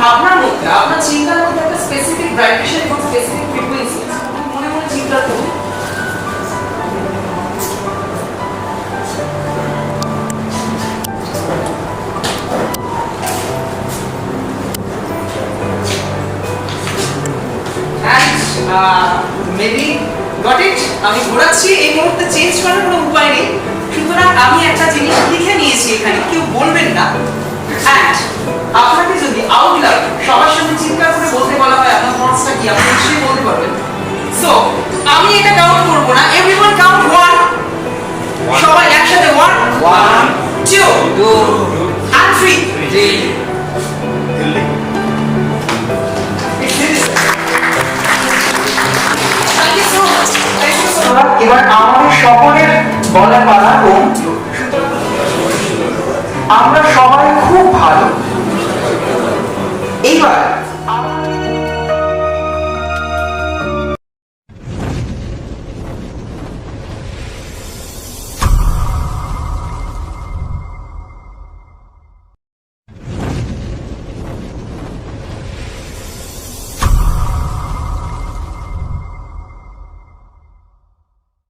ভাবনার মধ্যে, আপনার চিন্তার মধ্যে একটা স্পেসিফিক ভাইব্রেশন এবং স্পেসিফিক ফ্রিকোয়েন্সি আছে। মনে মনে চিন্তা করুন। Maybe got it. আমি ঘোরাচ্ছি, এই মুহূর্তে চেঞ্জ করার কোনো উপায় নেই। সুতরাং আমি একটা জিনিস লিখে নিয়েছি এখানে, কেউ বলবেন না। অ্যান্ড আপনাকে যদি আউট লাউড সবার সামনে চিৎকার করে বলতে বলা হয় আপনার থটসটা কি, আপনি নিশ্চয়ই বলতে পারবেন। সো আমি এটা কাউন্ট করব না, এভরিওয়ান কাউন্ট 1। সবাই একসাথে 1 2 and 3 এবার আমাদের সকলের বলা পালা আমরা সবাই খুব